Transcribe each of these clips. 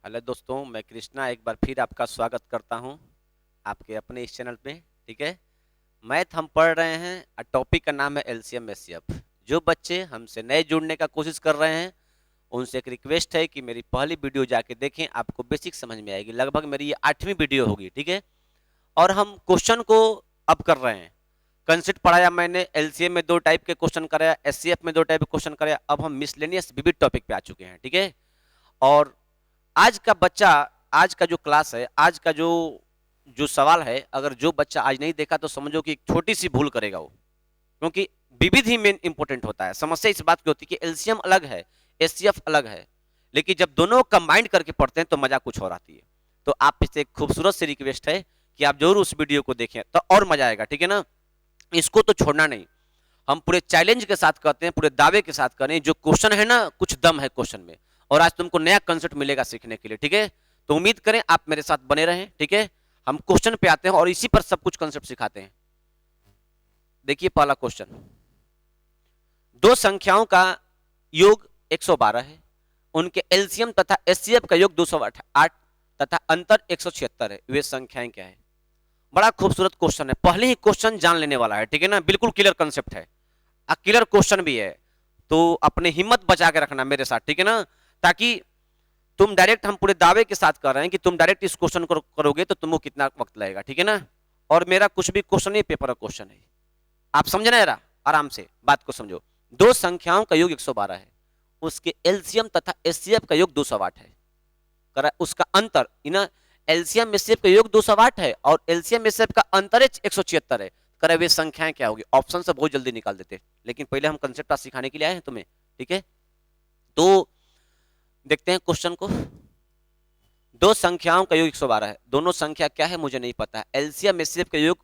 Hello दोस्तों, मैं कृष्णा एक बार फिर आपका स्वागत करता हूं आपके अपने इस चैनल पे। ठीक है। मैथ हम पढ़ रहे हैं, टॉपिक का नाम है एलसीएम एचसीएफ। जो बच्चे हमसे नए जुड़ने का कोशिश कर रहे हैं उनसे एक रिक्वेस्ट है कि मेरी पहली वीडियो जाके देखें, आपको बेसिक समझ में आएगी। लगभग मेरी ये 8वीं वीडियो होगी। ठीक है। और हम क्वेश्चन को अब कर रहे हैं। कंसेप्ट पढ़ाया मैंने, एलसीएम में 2 टाइप के क्वेश्चन कराया, एचसीएफ में 2 टाइप के क्वेश्चन कराया। अब हम मिसलेनियस विविध टॉपिक पे आ चुके हैं। ठीक है। और आज का बच्चा, आज का जो क्लास है, आज का जो जो सवाल है, अगर जो बच्चा आज नहीं देखा तो समझो कि एक छोटी सी भूल करेगा वो। क्योंकि विविध ही मेन इंपॉर्टेंट होता है। समस्या इस बात की होती है कि एलसीएम अलग है, एचसीएफ अलग है, लेकिन जब दोनों कंबाइंड करके पढ़ते हैं तो मजा कुछ और आती है। तो आप इससे एक खूबसूरत सी रिक्वेस्ट है कि आप जरूर उस वीडियो को देखें तो और मजा आएगा। ठीक है ना। इसको तो छोड़ना नहीं। हम पूरे चैलेंज के साथ कहते हैं, पूरे दावे के साथ करें, जो क्वेश्चन है ना, कुछ दम है क्वेश्चन में। और आज तुमको नया कंसेप्ट मिलेगा सीखने के लिए। ठीक है। तो उम्मीद करें आप मेरे साथ बने रहें। ठीक है। हम क्वेश्चन पे आते हैं और इसी पर सब कुछ कंसेप्ट सिखाते हैं। देखिए पहला क्वेश्चन, दो संख्याओं का योग 112 है, उनके एलसीएम तथा एचसीएफ का योग 208 तथा अंतर 176 है, वे संख्याएं क्या है। बड़ा खूबसूरत क्वेश्चन है। पहले ही क्वेश्चन जान लेने वाला है। ठीक है ना। बिल्कुल क्लियर कंसेप्ट है, क्लियर क्वेश्चन भी है। तो अपने हिम्मत बचा के रखना मेरे साथ। ठीक है ना। ताकि तुम डायरेक्ट, हम पूरे दावे के साथ कर रहे हैं कि तुम डायरेक्ट इस क्वेश्चन को करोगे तो तुमको कितना वक्त लगेगा। ठीक है ना। और मेरा कुछ भी क्वेश्चन नहीं, पेपर का क्वेश्चन है। आप समझना जरा, आराम से बात को समझो। दो संख्याओं का योग 112 है, उसके एलसीएम तथा एचसीएफ का योग 208 है। करा उसका अंतर ना, एलसीएम एचसीएफ का योग 208 है और एलसीएम एचसीएफ का अंतर 176 है। करे वे संख्याएं क्या होगी। ऑप्शन से बहुत जल्दी निकाल देते, लेकिन पहले हम कंसेप्ट सिखाने के लिए आए हैं तुम्हें। ठीक है। तो देखते हैं क्वेश्चन को। दो संख्याओं का योग 112 है, दोनों संख्या क्या है मुझे नहीं पता है। एलसीएम एचसीएफ का योग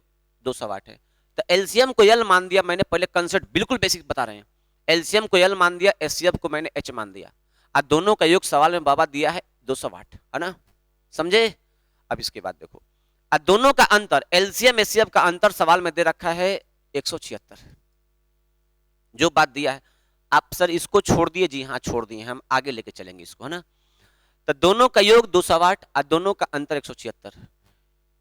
208 है। तो एलसीएम को एल मान दिया मैंने, पहले कंसेप्ट बिल्कुल बेसिक बता रहे हैं। एलसीएम को एल मान दिया, एचसीएफ को मैंने एच मान दिया। और दोनों का योग सवाल में बाबा दिया है 208, है ना। समझे। अब इसके बाद देखो, दोनों का अंतर, एलसीएम एचसीएफ का अंतर सवाल में दे रखा है 176। जो बात दिया है, आप सर इसको छोड़ दिए, जी हाँ छोड़ दिए, हम आगे लेके चलेंगे इसको, है ना। तो दोनों का योग 208 और दोनों का अंतर 176।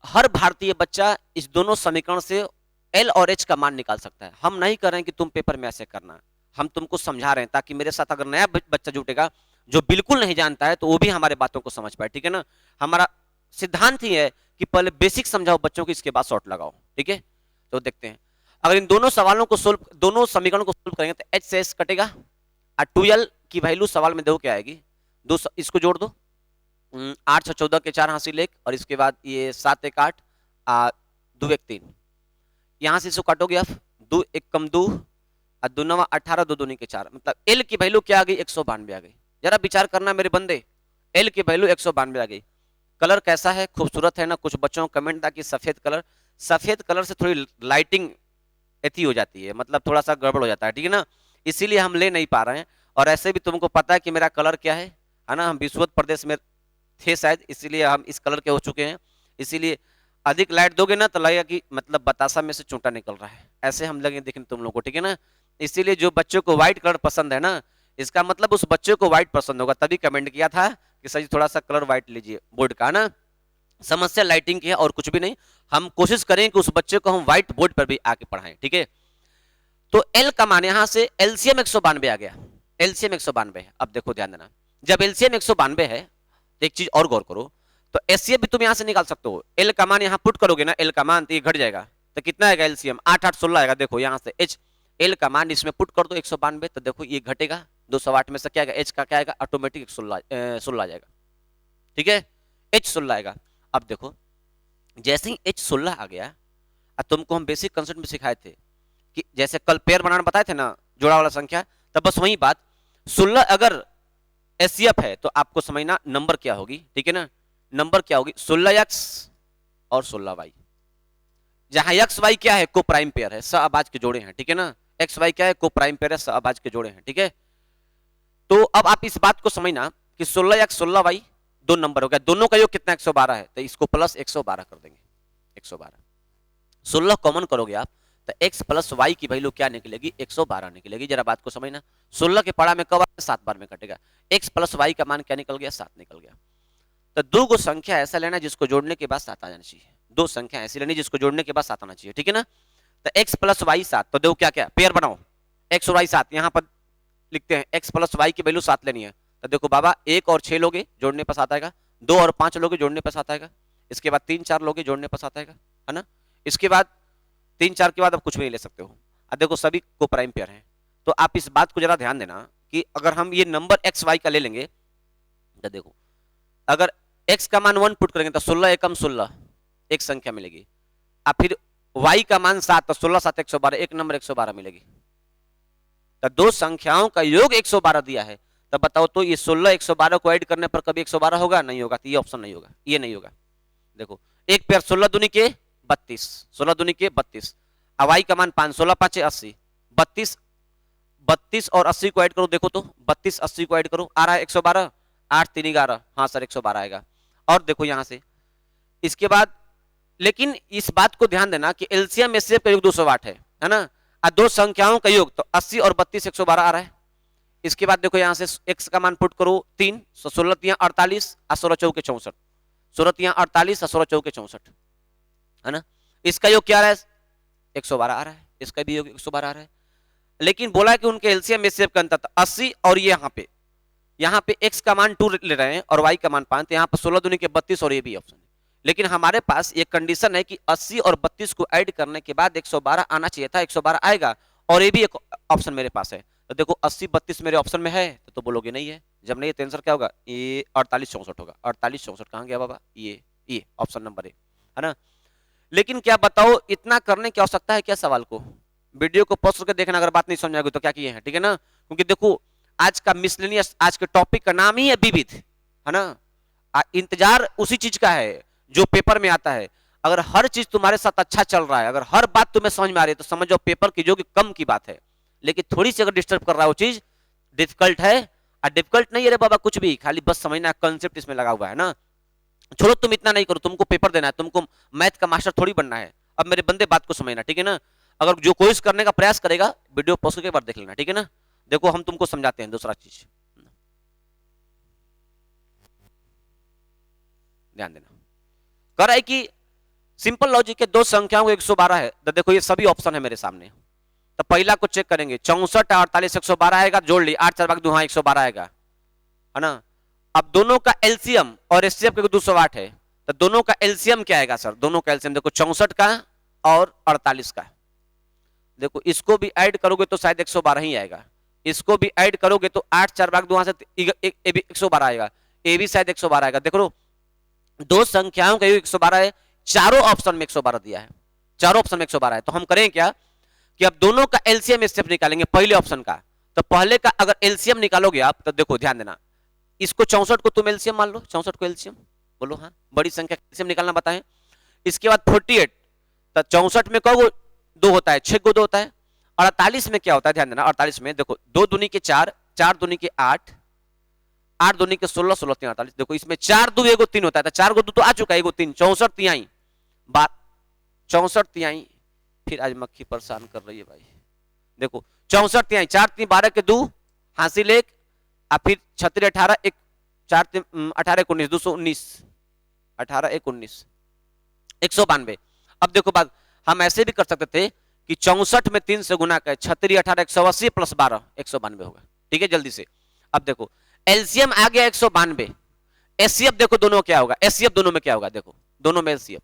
हर भारतीय बच्चा इस दोनों समीकरण से एल और एच का मान निकाल सकता है। हम नहीं कर रहे हैं कि तुम पेपर में ऐसे करना, हम तुमको समझा रहे हैं ताकि मेरे साथ अगर नया बच्चा जुटेगा जो बिल्कुल नहीं जानता है तो वो भी हमारे बातों को समझ पाए। ठीक है ना। हमारा सिद्धांत ही है कि पहले बेसिक समझाओ बच्चों को, इसके बाद शॉर्ट लगाओ। ठीक है। तो देखते हैं, अगर इन दोनों सवालों को सोल्व, दोनों समीकरण को सोल्व करेंगे तो एच से एच कटेगा और 2l की वैल्यू सवाल में दो क्या आएगी, दो, इसको जोड़ दो। 8 6 14 के 4 हासिल 1, और इसके बाद ये 7 1 8 2 1 3। यहां से इसको काटोगे आप, 2 1 कम 2 और 2 9 18, 2 2 के 4, मतलब एल की वैल्यू क्या आ गई, 192 आ गई। जरा विचार करना मेरे बंदे, एल की वैल्यू 192 आ गई। कलर कैसा है, खूबसूरत है ना। कुछ बच्चों का कमेंट था कि सफेद कलर, सफेद कलर से थोड़ी लाइटिंग एथी हो जाती है, मतलब थोड़ा सा गड़बड़ हो जाता है। ठीक है ना। इसीलिए हम ले नहीं पा रहे हैं। और ऐसे भी तुमको पता है कि मेरा कलर क्या है ना। हम विश्वत प्रदेश में थे शायद, इसीलिए हम इस कलर के हो चुके हैं। इसीलिए अधिक लाइट दोगे ना तो लगेगा कि मतलब बतासा में से चूंटा निकल रहा है, ऐसे हम लगे देखने तुम लोग को। ठीक है ना। इसीलिए जो बच्चों को व्हाइट कलर पसंद है ना, इसका मतलब उस बच्चे को व्हाइट पसंद होगा, तभी कमेंट किया था कि सर जी थोड़ा सा कलर व्हाइट लीजिए बोर्ड का ना। समस्या लाइटिंग की है और कुछ भी नहीं। हम कोशिश करें कि उस बच्चे को हम व्हाइट बोर्ड पर भी आके पढ़ाएं। ठीक है। तो एल का मान यहां से एलसीएम 192 आ गया, एलसीएम 192 है। अब देखो ध्यान देना, जब एलसीएम 192 है तो एक चीज और गौर करो, तो एचसीएफ भी तुम यहां से निकाल सकते हो। एल का मान यहां पुट करोगे ना, एल का मान तो ये घट जाएगा, तो कितना आएगा एलसीएम 8 8 16 आएगा। देखो यहां से एच, एल का मान इसमें पुट कर दो 192, तो देखो ये घटेगा 208 में से क्या आएगा, एच का क्या आएगा, ऑटोमेटिक 16 आ जाएगा। ठीक है। एच 16 आएगा। अब देखो जैसे ही एच 16 आ गया, तुमको हम बेसिक कंसेप्ट में सिखाए थे कि जैसे कल पेयर बनाना बताए थे ना, जोड़ा वाला संख्या, तब बस वही बात। 16 अगर एचसीएफ है तो आपको समझना नंबर क्या होगी। ठीक है ना। नंबर क्या होगी, 16x और 16y। जहां एक्स वाई क्या है, को प्राइम पेयर है, सहअभाज्य के जोड़े हैं। ठीक है ना। एक्स वाई क्या है, को प्राइम पेयर है, सहअभाज्य के जोड़े हैं। ठीक है। तो अब आप इस बात को समझना कि 16x 16y दो नंबर हो गया, दोनों का योग कितना 112 है, तो इसको प्लस 112 कर देंगे। 112 16 कॉमन करोगे आप तो x प्लस वाई की वैल्यू क्या निकलेगी, 112 निकलेगी। जरा बात को समझना। 16 के पढ़ा में कब 7 बार में कटेगा, x प्लस वाई का मान क्या निकल गया, 7 निकल गया। तो दो गो संख्या ऐसा लेना जिसको जोड़ने के बाद 7 आ जाना चाहिए। दो संख्या ऐसी लेनी जिसको जोड़ने के बाद 7 आना चाहिए, ठीक है ना। तो x प्लस वाई 7, तो देखो क्या क्या पेयर बनाओ, x और y 7, यहाँ पर लिखते हैं x प्लस वाई की वैल्यू 7 लेनी है। तो देखो बाबा 1 और 6 लोगे जोड़ने पर 7 आएगा, 2 और 5 लोगे जोड़ने पर 7 आएगा, इसके बाद 3 4 लोगे जोड़ने पर 7 आएगा, है ना। इसके बाद 3 4 के बाद अब कुछ भी ले सकते हो। अब देखो सभी को प्राइम पेयर है, तो आप इस बात को जरा ध्यान देना कि अगर हम ये नंबर एक्स वाई का ले लेंगे तो देखो अगर x का मान 1 पुट करेंगे तो 16 एकम 16 एक संख्या मिलेगी, और फिर y का मान 7 तो 16 7 112 एक नंबर 112 मिलेगी। तो दो संख्याओं का योग 112 दिया है, तब बताओ तो ये 16 112 को ऐड करने पर कभी 112 होगा? नहीं होगा, तो ये ऑप्शन नहीं होगा, ये नहीं होगा। देखो एक पेयर 16 दूनी के 32, 16 दूनी के 32, y का मान 5, 16 5 80, 32 और 80 को ऐड करो, देखो तो 32 80 को ऐड करो, आ रहा है 112, 8 3 11, हाँ सर 112 आएगा। और देखो यहां से इसके बाद, लेकिन इस बात को ध्यान देना कि एलसीएम एचसीएफ का योग 208 है ना, दो संख्याओं का योग तो 80 और 32 112 आ रहा है। इसके बाद देखो यहां से x का मान पुट करो 3, 16 3 48 और 16 चौके 64, 16 3 48 और 16 चौके 64, है ना। इसका योग क्या आ रहा है? 112 आ रहा है, इसका भी योग 112 आ रहा है। लेकिन बोला कि उनके एलसीएम एचसीएफ का अंतर 80 और ये यहाँ पे x का मान 2 ले रहे हैं और y का मान 5, यहाँ पर 16 दूनी के 32 और ये भी ऑप्शन है। लेकिन हमारे पास एक कंडीशन है कि 80 और 32 को ऐड करने के बाद 112 आना चाहिए था, 112 आएगा, और ये भी एक ऑप्शन मेरे पास है। तो देखो 80 32 मेरे ऑप्शन में है, तो बोलोगे नहीं है, जब नहीं है तो आंसर क्या होगा? ये 48 64 होगा। 48 64 कहाँ गया बाबा? ये ऑप्शन नंबर है ना। लेकिन क्या बताओ, इतना करने की आवश्यकता है क्या सवाल को? वीडियो को पॉज करके देखना, अगर बात नहीं समझ आएगी तो क्या किए हैं, ठीक है ना। क्योंकि देखो आज का मिसलेनियस, आज के टॉपिक का नाम ही है विविध, है ना। इंतजार उसी चीज का है जो पेपर में आता है। अगर हर चीज तुम्हारे साथ अच्छा चल रहा है, अगर हर बात तुम्हें समझ में आ रही है, तो समझ जाओ पेपर की जो कि कम की बात है। लेकिन थोड़ी सी अगर डिस्टर्ब कर रहा है वो चीज डिफिकल्ट है, और डिफिकल्ट नहीं है रे बाबा कुछ भी, खाली बस समझना कंसेप्ट इसमें लगा हुआ है ना। छोड़ो तुम इतना नहीं करो, तुमको पेपर देना है, तुमको मैथ का मास्टर थोड़ी बनना है। अब मेरे बंदे बात को समझना, ठीक है ना। अगर जो कोशिश करने का प्रयास करेगा वीडियो पॉज करके एक बार देख लेना, ठीक है ना। देखो हम तुमको समझाते हैं दूसरा चीज, ध्यान देना। कर है कि सिंपल लॉजिक के दो संख्याओं को 112 है, तो देखो ये सभी ऑप्शन है मेरे सामने। तो पहला को चेक करेंगे, 64 48 112 आएगा, जोड़ ली 8 4 2 112 आएगा, है ना। अब दोनों का एलसीएम और एचसीएफ का 208 है, तो दोनों का एलसीएम क्या आएगा सर? दोनों का एलसीएम देखो 64 का और 48 का, देखो इसको भी ऐड करोगे तो शायद 112 ही आएगा, इसको भी ऐड करोगे तो 8 4 2 से 112 आएगा, ये भी शायद 112 आएगा। देखो दो संख्याओं का योग 112 है, चारों ऑप्शन में 112 दिया है, चारों ऑप्शन में 112 है। तो हम करें क्या कि अब दोनों का एलसीएम एचसीएफ निकालेंगे पहले ऑप्शन का। तो पहले का अगर एलसीएम निकालोगे आप, तो देखो ध्यान देना, इसको 64 को तुम एलसीएम मान लो, 64 को एलसीएम बोलो, हाँ बड़ी संख्या एलसीएम निकालना बताएं। इसके बाद 48, तो 64 में कौ दो होता है, 6 को 2 होता है। 48 में क्या होता है, ध्यान देना, 48 में देखो 2 दूनी के 4, 4 दूनी के 8, 8 दूनी के 16, 16 3 48, देखो इसमें 4 2 एगो 3 होता है, तो 4 को 2 तो आ चुका है, एगो 3, 64 तिहाई बात, 64 तिहाई। फिर आज मक्खी परेशान कर रही है भाई, देखो 64 तिहाई, 4 3 12 के 2 हासिल 1, और फिर 36 18 1 4 3 18 19 219, 18 1 19 192। अब देखो बात, हम ऐसे भी कर सकते थे कि 64 में 3 से गुना कर 36 18 180 प्लस 12 192 होगा, ठीक है जल्दी से। अब देखो एलसीएम आ गया 192, एचसीएफ देखो दोनों क्या होगा, एचसीएफ दोनों में क्या होगा, देखो दोनों में एचसीएफ,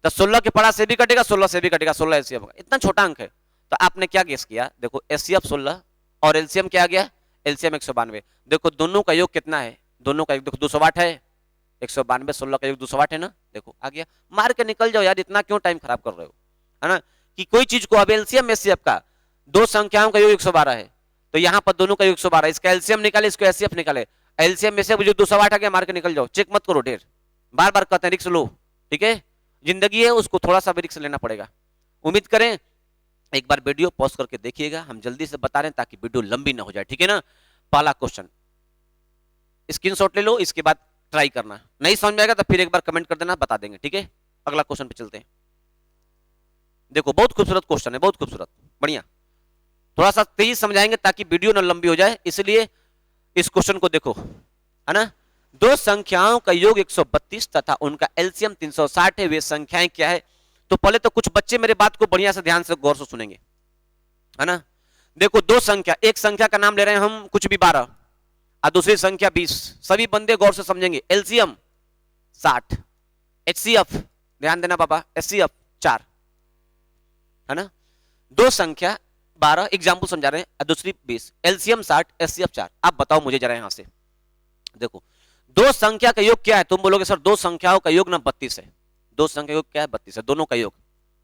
तो 16 के पड़ा से भी कटेगा, 16 से भी कटेगा, 16 एचसीएफ होगा, इतना छोटा अंक है। तो आपने क्या गेस किया, देखो एचसीएफ 16 और एलसीएम क्या आ गया, एलसीएम 192। देखो दोनों का योग कितना है, दोनों का योग देखो 208 है, 192 16 का योग 208 है ना, देखो आ गया। मार के निकल जाओ यार, इतना क्यों टाइम खराब कर रहे हो, है ना। कि कोई चीज को अब एलसीएम एचसीएफ का दो संख्याओं का योग 112 है, तो यहाँ पर दोनों का योग 112, इसका एलसीएम निकाले, इसको एचसीएफ निकाले, एलसीएम में से जो 208 आ गया, मार के निकल जाओ, चेक मत करो ढेर, बार बार कहते हैं रिस्क लो, ठीक है, जिंदगी है उसको थोड़ा सा भी रिस्क लेना पड़ेगा। उम्मीद करें एक बार वीडियो पॉज करके देखिएगा, हम जल्दी से बता रहे हैं ताकि वीडियो लंबी ना हो जाए, ठीक है ना। पहला क्वेश्चन स्क्रीनशॉट ले लो, इसके बाद ट्राई करना, नहीं समझ में आएगा तो फिर एक बार कमेंट कर देना, बता देंगे, ठीक है। अगला क्वेश्चन पे चलते हैं। देखो बहुत खूबसूरत क्वेश्चन है, बहुत खूबसूरत, बढ़िया, थोड़ा सा तेज समझाएंगे ताकि वीडियो ना लंबी हो जाए, इसलिए इस क्वेश्चन को देखो, है ना। दो संख्याओं का योग 132 तथा उनका एलसीएम 360 है। वे संख्याएं क्या है? तो पहले तो कुछ बच्चे मेरे बात को बढ़िया से ध्यान से गौर से सुनेंगे, है ना। देखो दो संख्या, एक संख्या का नाम ले रहे हैं हम कुछ भी 12 और दूसरी संख्या 20। सभी बंदे गौर से समझेंगे। एलसीएम 60, एचसीएफ ध्यान देना पापा, एचसीएफ 4, है ना। दो संख्या 12 एग्जाम्पल समझा रहे हैं और दूसरी 20, एलसीएम 60, एचसीएफ 4। आप बताओ मुझे जरा यहां से, देखो दो संख्या का योग क्या है? तुम बोलोगे सर दो संख्याओं का योग ना 32 है। दो संख्या योग क्या है? 32 है, दोनों का योग,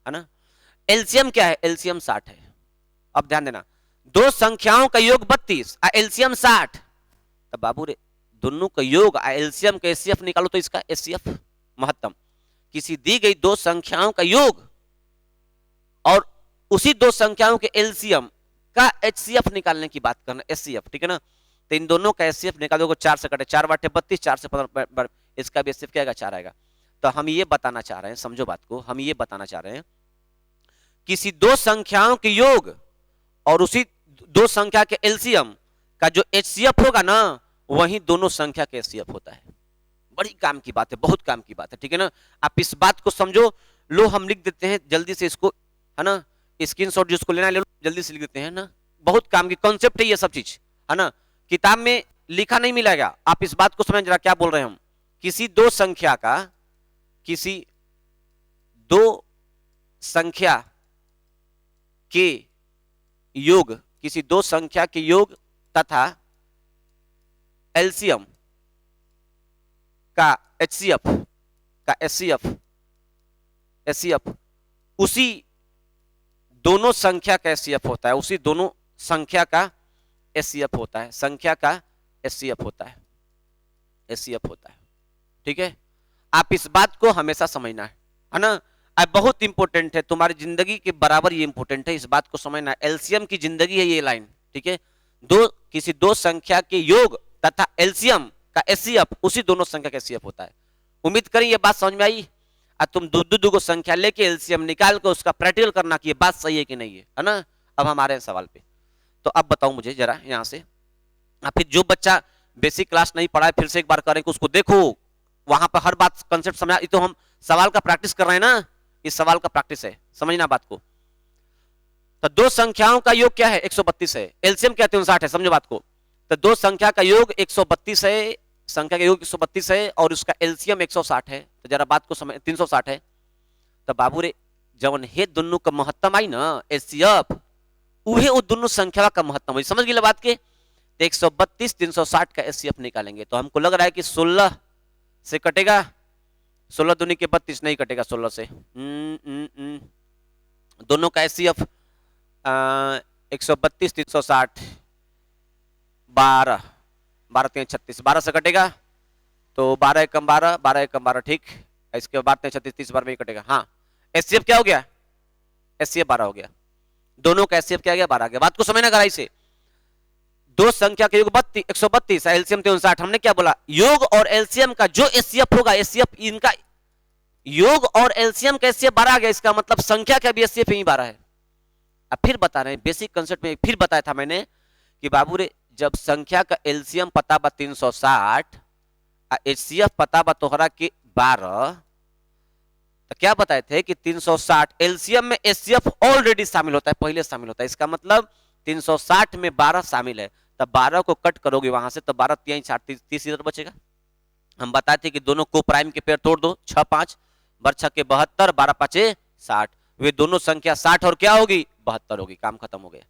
है ना। एलसीएम क्या है? एलसीएम 60 है। अब ध्यान देना, दो संख्याओं का योग 32 और एलसीएम 60, तो बाबू रे दोनों का योग एलसीएम का एचसीएफ निकालो तो इसका एचसीएफ महत्तम। किसी दी गई दो संख्याओं का योग और उसी दो संख्याओं के एलसीएम का एचसीएफ निकालने की बात करना, एचसीएफ, ठीक है ना। तो इन दोनों का एचसीएफ निकाल दोगे, 4 से कटे 4 बाटे 32, 4 से 15, इसका भी एचसीएफ क्या आएगा? 4 आएगा। तो हम ये बताना चाह रहे हैं, समझो बात को, हम ये बताना चाह रहे हैं किसी दो संख्याओं के योग और उसी दो संख्या के एलसीएम का जो एचसीएफ होगा ना, वही दोनों संख्या के एचसीएफ होता है। बड़ी काम की बात है, बहुत काम की बात है, ठीक है ना। आप इस बात को समझो। लो हम लिख देते हैं जल्दी से इसको, है ना। स्क्रीनशॉट जिसको लेना ले लो, जल्दी से लिख देते हैं ना। बहुत काम की कॉन्सेप्ट है ये सब चीज, है ना। किताब में लिखा नहीं मिलेगा। आप इस बात को समझ जरा क्या बोल रहे हैं हम। किसी दो संख्या का, किसी दो संख्या के योग, किसी दो संख्या के योग तथा एलसीएम का एचसीएफ का एचसीएफ उसी दोनों संख्या का एचसीएफ होता है, उसी दोनों संख्या का एचसीएफ होता है, संख्या का एचसीएफ होता है, एचसीएफ होता है, ठीक है। आप इस बात को हमेशा समझना है ना। अब बहुत इंपॉर्टेंट है, तुम्हारी जिंदगी के बराबर ये इंपॉर्टेंट है, इस बात को समझना। एलसीएम की जिंदगी है ये लाइन, ठीक है। किसी दो संख्या के योग तथा एलसीएम का एचसीएफ उसी दोनों संख्या का एचसीएफ होता है। उम्मीद करें ये बात समझ में आई। और तुम दो संख्या लेके एलसीएम निकाल के उसका प्रैक्टिकल करना कि ये बात सही है कि नहीं है ना। अब हमारे सवाल पे, तो अब बताओ मुझे जरा यहां से। फिर जो बच्चा बेसिक क्लास नहीं पढ़ा है फिर से एक बार करें, उसको देखो वहां पर हर बात कंसेप्ट समझा। ये तो हम सवाल का प्रैक्टिस कर रहे हैं ना, इस सवाल का प्रैक्टिस है, समझना बात को। तो दो संख्याओं का योग क्या है? 132 है। एलसीएम क्या है? 59 है, समझो बात को। तो दो संख्या का योग 132 है, संख्या का योग 132 है और उसका एलसीएम 160 है। तो जरा बात को समझ, 360 है। तो बाबू रे जवन हे दोनों का महत्तम आई ना एचसीएफ, उहे वो दोनों संख्या का महत्तम हुई। समझ गए बात के? 132 360 का एचसीएफ निकालेंगे तो हमको लग रहा है कि 16 से कटेगा, 16 दूनी के 32 नहीं कटेगा 16 से। दोनों का एचसीएफ 132 360 12 12 3 36, 12 से कटेगा तो 12 एकम 12, 12 एकम 12, ठीक। इसके बाद 36 30 बार में कटेगा। हाँ, एचसीएफ क्या हो गया? एचसीएफ 12 हो गया। दोनों का एचसीएफ क्या गया? 12 गया। बात को समझना गहराई से। दो संख्या के योग 132, एलसीएम 59। हमने क्या बोला? योग और एलसीएम का जो एचसीएफ होगा, एचसीएफ इनका योग और एलसीएम का एचसीएफ 12 आ गया। इसका मतलब संख्या का भी एचसीएफ यही 12 है। अब फिर बता रहे हैं बेसिक कंसेप्ट में, फिर बताया था मैंने कि बाबू रे जब संख्या का एलसीएम पता बा 360, एचसीएफ पता बा तोहरा के 12, तो क्या बताए थे कि 360 एलसीएम में एचसीएफ ऑलरेडी शामिल होता है, पहले शामिल होता है। इसका मतलब 360 में 12 शामिल है। तब 12 को कट करोगे वहां से तो 12 3 60 30 इधर बचेगा। हम बताए थे कि दोनों को प्राइम के पेयर तोड़ दो, 6 5 बर 6 के 72, 12 5 60। वे दोनों संख्या 60 और क्या होगी? 72 होगी। काम खत्म हो गया,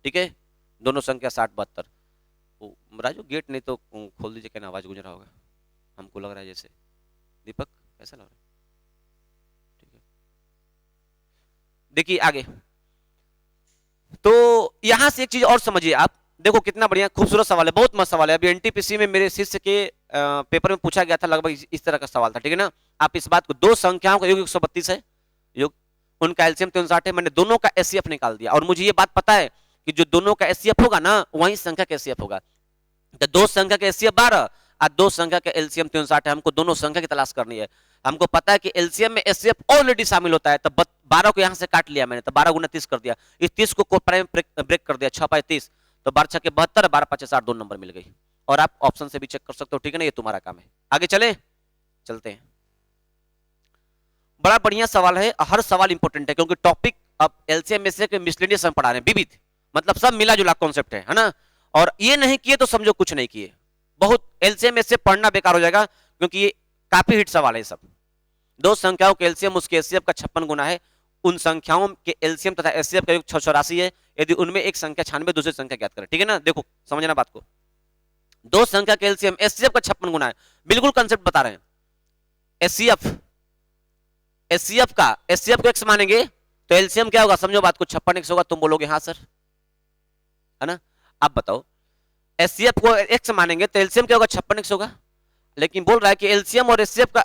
ठीक है। दोनों संख्या 60 72। राजू गेट नहीं तो खोल दीजिए, क्या आवाज गुजरा होगा, हमको लग रहा है जैसे। दीपक कैसा लग रहा है? ठीक है, देखिए आगे। तो यहां से एक चीज और समझिए आप, देखो कितना बढ़िया खूबसूरत सवाल है, बहुत मस्त सवाल है। अभी एनटीपीसी में मेरे शिष्य के पेपर में पूछा गया था, लगभग इस तरह का सवाल था, ठीक है ना। आप इस बात को, दो संख्याओं का योग 132 है, योग उनका एलसीएम 360 है। मैंने दोनों का एचसीएफ निकाल दिया और मुझे ये बात पता है कि जो दोनों का एचसीएफ होगा ना, वही संख्या का एचसीएफ होगा। तो दो संख्या का एचसीएफ 12 और दो संख्या का एलसीएम 360 है। हमको दोनों संख्या की तलाश करनी है। हमको पता है कि एलसीएम में एचसीएफ ऑलरेडी शामिल होता है। तो 12 को यहां से काट लिया मैंने, तो 12 गुना 30 कर दिया। इस 30 को प्राइम ब्रेक कर दिया, 6 5 30, तो 12 6 के 72, 12 5 60, 2 नंबर मिल गई। और आप ऑप्शन से भी चेक कर सकते हो, ठीक है ना, ये तुम्हारा काम है। आगे चलते हैं। बड़ा बढ़िया सवाल है, हर सवाल इंपॉर्टेंट है क्योंकि टॉपिक अब एलसीएम में से मिसलेनियस हम पढ़ा रहे हैं, विविध मतलब सब मिला जुला कॉन्सेप्ट है ना। और ये नहीं किए तो समझो कुछ नहीं किए। बहुत एलसीएम में से पढ़ना बेकार हो जाएगा क्योंकि ये काफी हिट सवाल है सब। दो संख्याओं के एलसीएम उसके एचसीएफ का 56 गुना है, उन संख्याओं के एलसीएम तथा एचसीएफ का योग 684 है, यदि उनमें एक संख्या 96 दूसरी संख्या ज्ञात करें, ठीक है ना। देखो समझना बात को, दो संख्या के एलसीएम एचसीएफ का 56 गुना है, बिल्कुल कंसेप्ट बता रहे हैं। एचसीएफ को एक्स मानेंगे तो एलसीएम क्या होगा, समझो बात को, 56 एक्स होगा। तुम बोलोगे हाँ सर, है ना। आप बताओ, एचसीएफ को एक्स मानेंगे तो एलसीएम क्या होगा, 56 एक्स होगा। लेकिन बोल रहा है कि एलसीएम और एचसीएफ का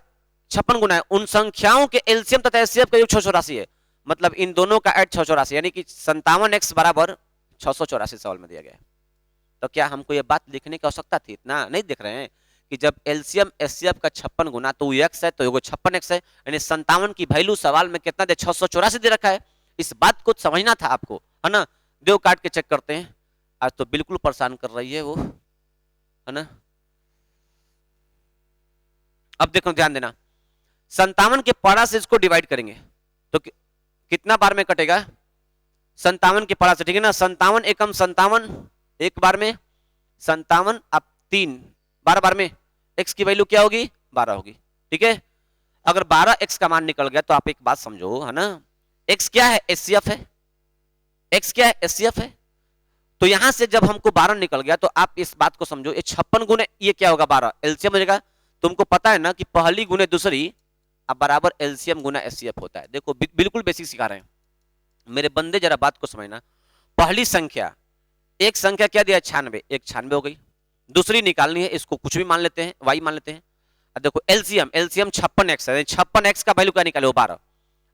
56 गुना है, उन संख्याओं के एलसीएम तथा एचसीएफ का योग 684 है, मतलब इन दोनों का ऐड 684, यानी कि 57 एक्स बराबर 684 सवाल में दिया गया है। तो क्या हमको ये बात लिखने की आवश्यकता थी? इतना नहीं देख रहे हैं कि जब एलसीएम एचसीएफ का 56 गुना तो एक्स है तो 56 एक्स है, यानी 57 की वैल्यू सवाल में कितना दे, 684 दे रखा है। इस बात को समझना था आपको, है ना। देव काट के चेक करते हैं, आज तो बिल्कुल परेशान कर रही है वो, है ना। अब देखो ध्यान देना, 57 के पारा से इसको डिवाइड करेंगे तो कितना बार में कटेगा, 57 के पारा से, ठीक है ना। 57 एकम 57 एक बार में, 57 अब 3 12 बार में, x की वैल्यू क्या होगी, 12 होगी, ठीक है। अगर 12 x का मान निकल गया तो आप एक बात समझो, है ना, x क्या है, एचसीएफ है, x क्या है, एचसीएफ है। तो यहां से जब हमको 12 निकल गया तो आप इस बात को समझो, ये 56 गुने ये क्या होगा, 12 एलसीएम हो जाएगा। तुमको पता है ना कि पहली गुने दूसरी अब बराबर एलसीएम गुना एचसीएफ होता है। देखो बिल्कुल बेसिक सिखा रहे हैं मेरे बंदे, जरा बात को समझना। पहली संख्या, एक संख्या क्या दिया, 96, एक 96 हो गई। दूसरी निकालनी है, इसको कुछ भी मान लेते हैं, वाई मान लेते हैं। अब देखो एलसीएम 56 एक्स है, 56 एक्स का वैल्यू क्या निकालो, 12।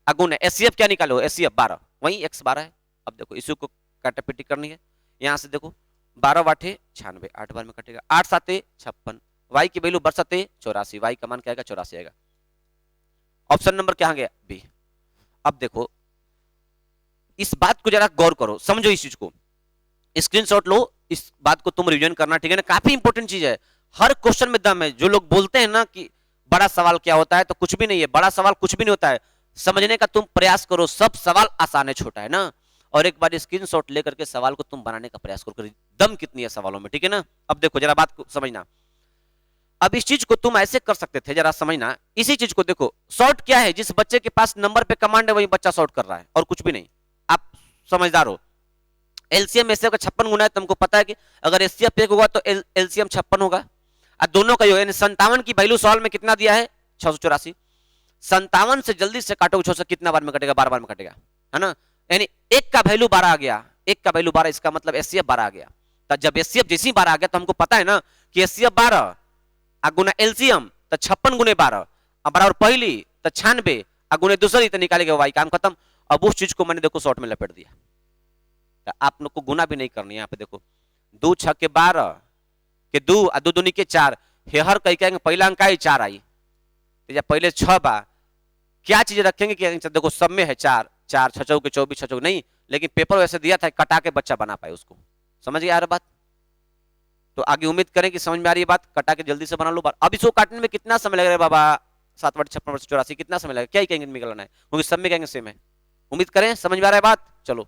अगुण एचसीएफ क्या निकालो, एचसीएफ 12, वही एक्स 12 है। अब देखो इसी को काटापीटी करनी है, यहां से देखो 12 8 96, 8 बार में कटेगा, 8 7 56, वाई की वैल्यू 12 7 84, वाई का मान क्या आएगा, 84 आएगा। ऑप्शन नंबर क्या आ गया, बी। अब देखो इस बात को जरा गौर करो, समझो इस चीज को, स्क्रीनशॉट लो, इस बात को तुम रिवीजन करना, ठीक है ना। काफी इंपॉर्टेंट चीज है, हर क्वेश्चन में दम है। जो लोग बोलते हैं ना कि बड़ा सवाल क्या होता है, तो कुछ भी नहीं है, बड़ा सवाल कुछ भी नहीं होता है। समझने का तुम प्रयास करो, सब सवाल आसान है, छोटा है ना। और एक बार स्क्रीनशॉट लेकर के सवाल को तुम बनाने का प्रयास करो, दम कितनी है सवालों में, ठीक है ना। अब देखो जरा बात को समझना, अब इस चीज को तुम ऐसे कर सकते थे, जरा समझना इसी चीज को। देखो शॉर्ट क्या है, जिस बच्चे के पास नंबर पे कमांड है वही बच्चा शॉर्ट कर रहा है, और कुछ भी नहीं। आप समझदार हो, एलसीएम एचसीएफ का 56 गुना है, तुमको पता है कि अगर एचसीएफ 1 होगा तो एलसीएम 56 होगा, और दोनों का योग, यानी 57 की वैल्यू सवाल में कितना दिया है, 684। 57 से जल्दी से काटो, 6 से कितना बार में कटेगा, 12 बार में कटेगा, है ना। यानी एक का वैल्यू 12 आ गया, एक का वैल्यू 12, इसका मतलब एचसीएफ 12 आ गया। तो जब एचसीएफ जैसे ही 12 आ गया तो हमको पता है ना कि एचसीएफ 12 गुना एलसीएम तो 56 गुने 12 बराबर पहली तो 96 गुने दूसरी तो निकालेगा वाई, काम खत्म। अब उस चीज को मैंने देखो शॉर्ट में लपेट दिया, तो आप लोग को गुना भी नहीं करनी है। यहाँ पे देखो 2 6 के 12 के 2 और 2 दूनी के 4, हेहर कह के पहला अंक आई 4 आई, तो जब पहले 6 बा क्या चीज रखेंगे कि देखो सब में है 4 4 6 चौके 24 6 चौके नहीं, लेकिन पेपर वैसे दिया था कटा के बच्चा बना पाए उसको, समझ गया यार बात। तो आगे उम्मीद करें कि समझ में आ रही है बात, कटा के जल्दी से बना लो बात। अब इसको काटने में कितना समय लगेगा बाबा, 7 बटे 56 बटे 84 कितना समय लगेगा, क्या ही कहेंगे निकलना है, क्योंकि सब में कहेंगे सेम है। उम्मीद करें समझ में आ रहा है बात। चलो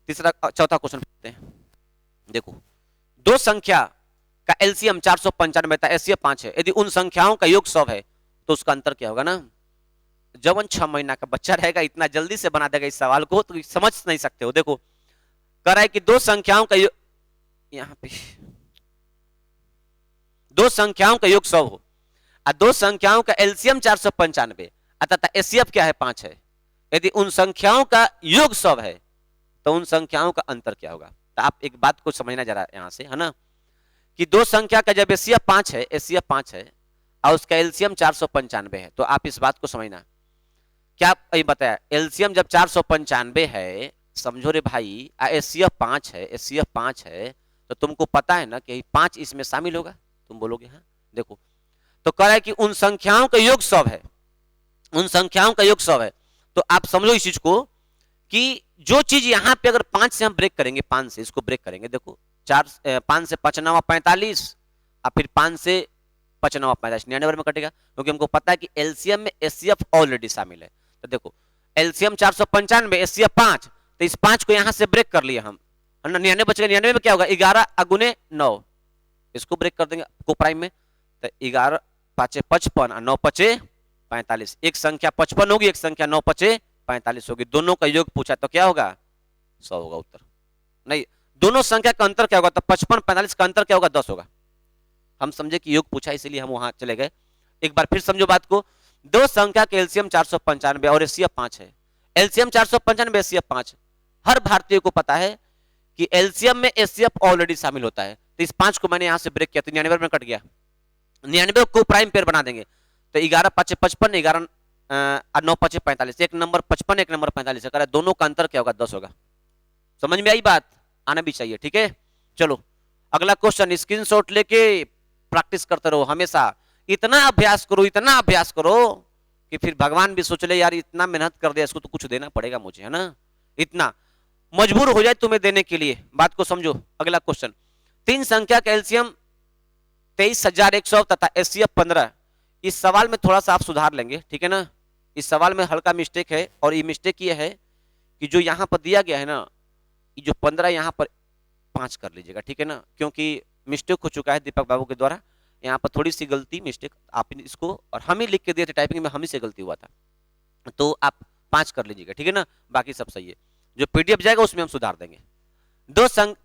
चौथा क्वेश्चन पूछते हैं। देखो दो संख्या का एलसीएम 495 था, एचसीएफ 5 है, यदि उन संख्याओं का योग 100 है तो उसका अंतर क्या होगा ना। जवन 6 महीना का बच्चा रहेगा इतना जल्दी से बना देगा इस सवाल को, तो समझ नहीं सकते हो। देखो कह रहा है कि दो संख्याओं का यहां पे दो संख्याओं का योग 100 हो और दो संख्याओं का एलसीएम 495 अतः एचसीएफ क्या है 5 है, यदि उन संख्याओं का योग 100 है तो उन संख्याओं का अंतर क्या होगा। तो आप एक बात को समझना जरा यहां से, है ना, कि दो संख्या का जब एचसीएफ 5 है, एचसीएफ 5 है और उसका एलसीएम 495 है, तो आप इस बात को समझना। क्या बताया, एलसीएम जब 495 है समझो रे भाई, एचसीएफ 5 है, एचसीएफ 5 है, तो तुमको पता है ना कि 5 इसमें शामिल होगा, तुम बोलोगे हाँ। देखो तो कह रहा है कि उन संख्याओं का योग 100 है, उन संख्याओं का योग 100 है, तो आप समझो इस चीज को कि जो चीज यहां पे अगर 5 से हम ब्रेक करेंगे, 5 से इसको ब्रेक करेंगे, देखो 5 से 5 9 45 और फिर 5 से 5 9 45 99 में कटेगा, क्योंकि हमको पता है कि एलसीएम में एचसीएफ ऑलरेडी शामिल है। तो देखो एलसीएम 495, एचसीएफ 5, तो इस 5 को यहां से ब्रेक कर लिए हम, 99 बचेगा। 99 में क्या होगा 11 अगुने 9, इसको ब्रेक कर देंगे को प्राइम में, तो 11 5 55 और 9 5 45, एक संख्या 55 होगी, एक संख्या 9 5 45 होगी, दोनों का योग पूछा तो क्या होगा 100 होगा उत्तर। नहीं, दोनों संख्या का अंतर क्या होगा, तो 55 45 का अंतर क्या होगा 10 होगा। हम समझे कि योग पूछा इसलिए हम वहां चले गए। एक बार फिर समझो बात को, दो संख्या के एलसीएम 495 और एचसीएफ 5 है। एलसीएम 495 एचसीएफ 5, हर भारतीय को पता है कि एलसीएम में एचसीएफ ऑलरेडी शामिल होता है, तो इस 5 को मैंने यहां से ब्रेक किया तो 99 में कट गया। 99 को प्राइम पेयर बना देंगे तो 11 5 55, 11 9 5 45, एक नंबर 55 एक नंबर 45 है, दोनों का अंतर क्या होगा 10 होगा। समझ में आई बात, आना भी चाहिए, ठीक है। चलो अगला क्वेश्चन, स्क्रीनशॉट लेके प्रैक्टिस करते रहो हमेशा, इतना अभ्यास करो, इतना अभ्यास करो कि फिर भगवान भी सोच ले यार इतना मेहनत कर दिया, इसको तो कुछ देना पड़ेगा मुझे, है ना, इतना मजबूर हो जाए तुम्हें देने के लिए। बात को समझो। अगला क्वेश्चन, तीन संख्या का एलसीएम 23,100 तथा एचसीएफ 15। इस सवाल में थोड़ा सा आप सुधार लेंगे, ठीक है ना। इस सवाल में हल्का मिस्टेक है, और ये मिस्टेक ये है कि जो यहाँ पर दिया गया है ना, ये जो 15 यहाँ पर 5 कर लीजिएगा, ठीक है ना, क्योंकि मिस्टेक हो चुका है दीपक बाबू के द्वारा, यहाँ पर थोड़ी सी गलती मिस्टेक आप इसको, और हम ही लिख के दिए थे टाइपिंग में, हम ही से गलती हुआ था, तो आप 5 कर लीजिएगा, ठीक है ना, बाकी सब सही है। जो पीडीएफ जाएगा उसमें हम सुधार देंगे।